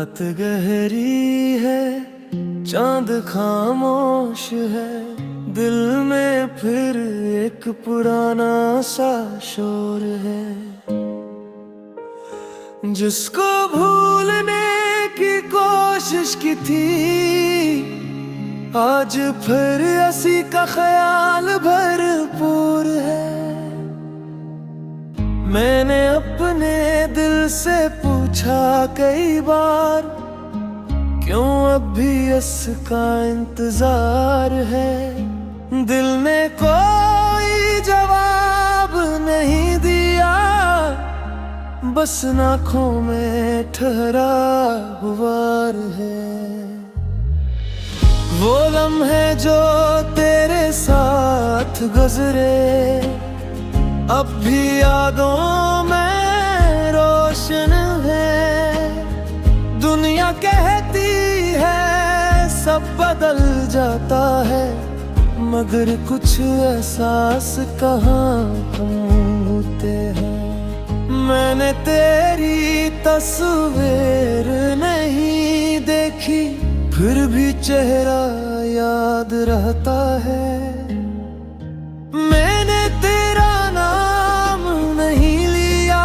रात गहरी है, चांद खामोश है, दिल में फिर एक पुराना सा शोर है। जिसको भूलने की कोशिश की थी, आज फिर उसी का ख्याल भरपूर है। मैंने अपने दिल से पूछा कई बार, क्यों अब भी इसका इंतजार है। दिल ने कोई जवाब नहीं दिया, बस आँखों में ठहरा हुआ है। वो लम्हे जो तेरे साथ गुजरे, अब भी यादों में रोशन है। दुनिया कहती है सब बदल जाता है, मगर कुछ एहसास कहाँ होते हैं। मैंने तेरी तस्वीर नहीं देखी, फिर भी चेहरा याद रहता है। मैंने तेरा नाम नहीं लिया,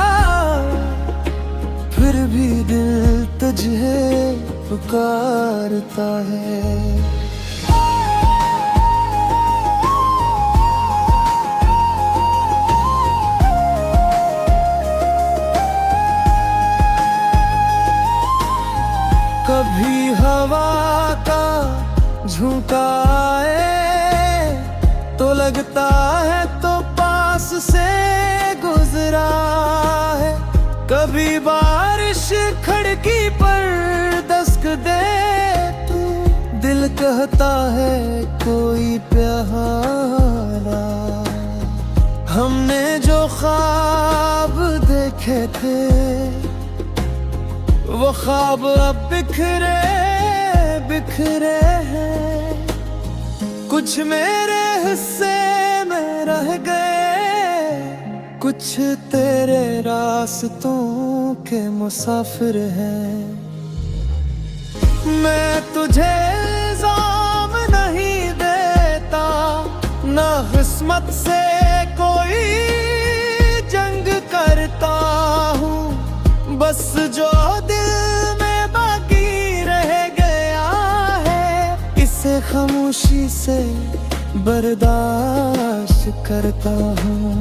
फिर भी दिल तुझे पुकारता है। कभी हवा का झोंका आए तो लगता है तो पास से गुजरा है। कभी बारिश खिड़की पर दस्तक दे तू, दिल कहता है कोई प्यारा। हमने जो ख्वाब देखे थे, वो ख्वाब अब बिखरे बिखरे हैं। कुछ मेरे हिस्से में रह गए, कुछ तेरे रास्तों के मुसाफिर हैं। मैं तुझे इल्जाम नहीं देता, ना किस्मत से कोई जंग करता हूँ। बस जो दिल में बाकी रह गया है, इसे खामोशी से बर्दाश्त करता हूँ।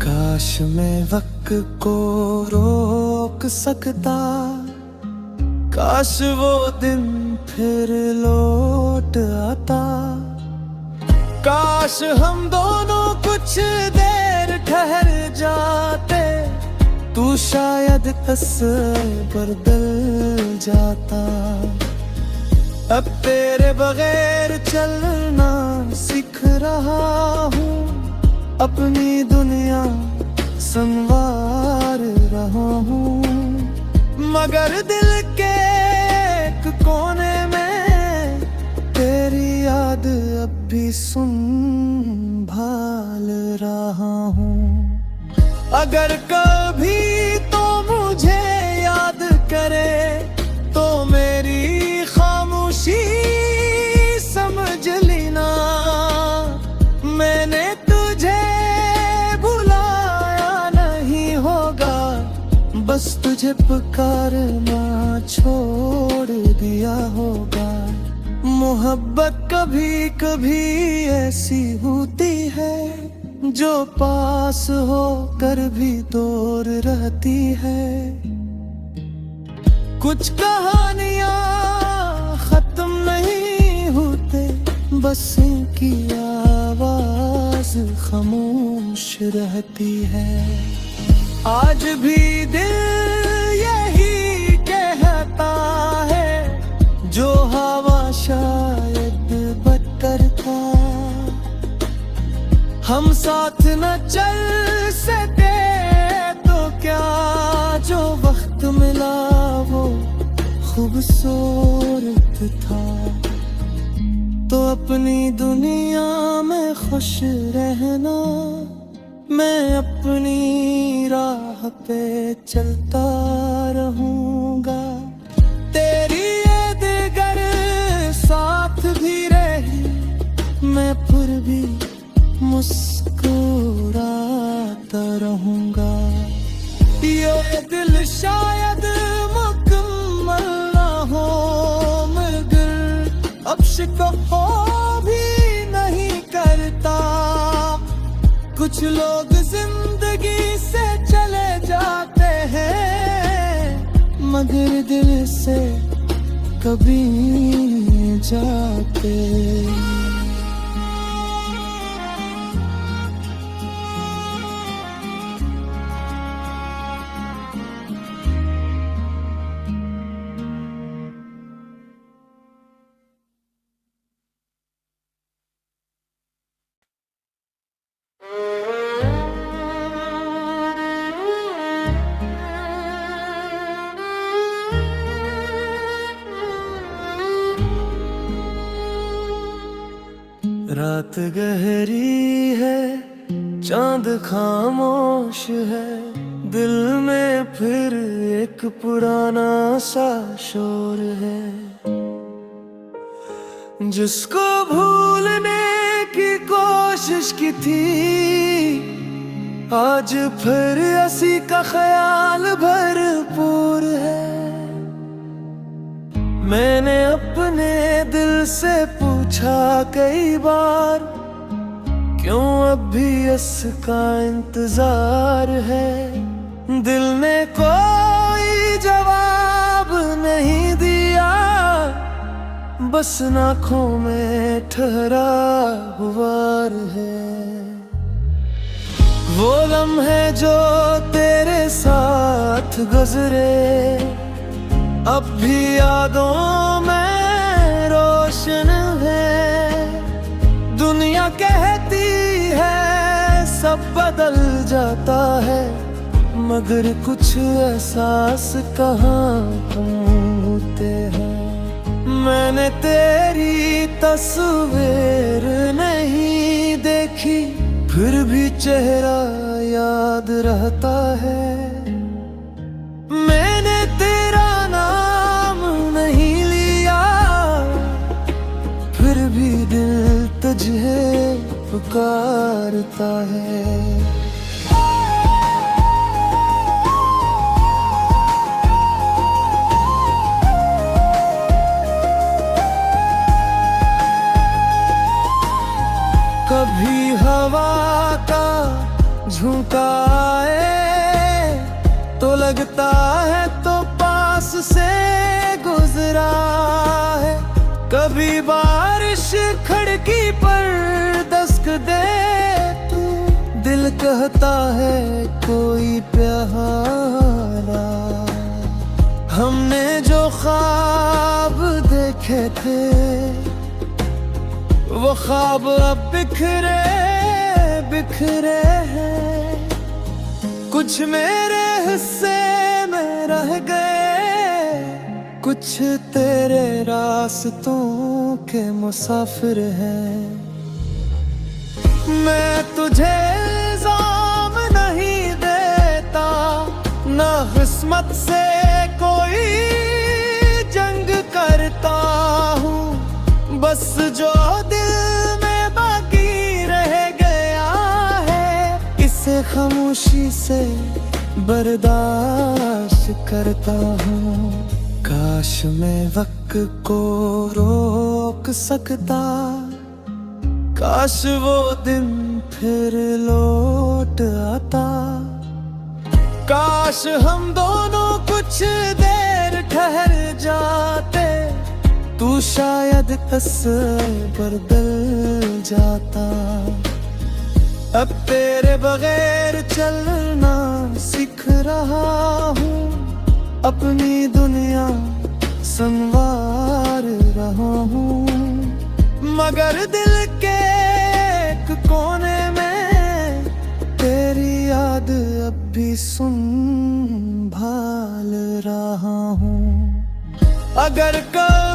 काश मैं वक्त को रोक सकता, काश वो दिन फिर लौट आता। काश हम दोनों कुछ देर ठहर जाते, तू शायद पर बदल जाता। अब तेरे बगैर चलना सीख रहा हूँ, अपनी दुनिया संवार रहा हूँ। मगर दिल के एक कोने में तेरी याद अब भी संभाल रहा हूँ। अगर कभी तो मुझे याद करे, तो मेरी खामोशी समझ लेना। मैंने तुझे बुलाया नहीं होगा, बस तुझे पुकारना छोड़ दिया होगा। मोहब्बत कभी कभी ऐसी होती है, जो पास होकर भी दूर रहती है। कुछ कहानियां खत्म नहीं होते, बस इनकी आवाज खामोश रहती है। आज भी दिल यही कहता है, जो हवा शायद बदतर था। हम साथ न चल सके तो क्या, जो वक्त मिला वो खूबसूरत था। तो अपनी दुनिया में खुश रहना, मैं अपनी राह पे चलता रहूंगा। तेरे भी मुस्कुराता रहूंगा। ये दिल शायद मुकम्मल ना हो मगर अब शिकवा भी नहीं करता। कुछ लोग जिंदगी से चले जाते हैं मगर दिल से कभी जाते। रात गहरी है, चांद खामोश है, दिल में फिर एक पुराना सा शोर है। जिसको भूलने की कोशिश की थी आज फिर उसी का ख्याल भरपूर है। मैंने अपने दिल से पूछा कई बार क्यों अब भी इसका इंतजार है। दिल ने कोई जवाब नहीं दिया, बस आँखों में ठहरा हुआ है। वो लम्हे जो तेरे साथ गुजरे अब भी यादों में रोशन है। दुनिया कहती है सब बदल जाता है मगर कुछ एहसास कहाँ होते हैं। मैंने तेरी तस्वीर नहीं देखी फिर भी चेहरा याद रहता है। मैंने तेरा नाम नहीं लिया फिर भी दिल तुझे पुकारता है। कभी हवा का झोंका आए तो लगता है तो पास से गुजरा है। कभी बारिश खिड़की पर दस्तक दे तू दिल कहता है कोई प्यारा। हमने जो ख्वाब देखे थे वो ख्वाब अब बिखरे बिखरे हैं। कुछ मेरे हिस्से में रह गए कुछ तेरे रास्तों के मुसाफिर हैं। मैं तुझे इल्जाम नहीं देता ना किस्मत से कोई जंग करता हूँ। बस जो दिल में बाकी रह गया है इसे खामोशी से बर्दाश्त करता हूँ। काश मैं वक्त को रोक सकता, काश वो दिन फिर लौट आता। काश हम दोनों कुछ देर ठहर जाते, तू शायद तस्वीर बदल जाता। अब तेरे बगैर चलना सीख रहा हूँ, अपनी दुनिया संवार रहा हूँ। मगर दिल के एक कोने में तेरी याद अब भी संभाल रहा हूँ। अगर कल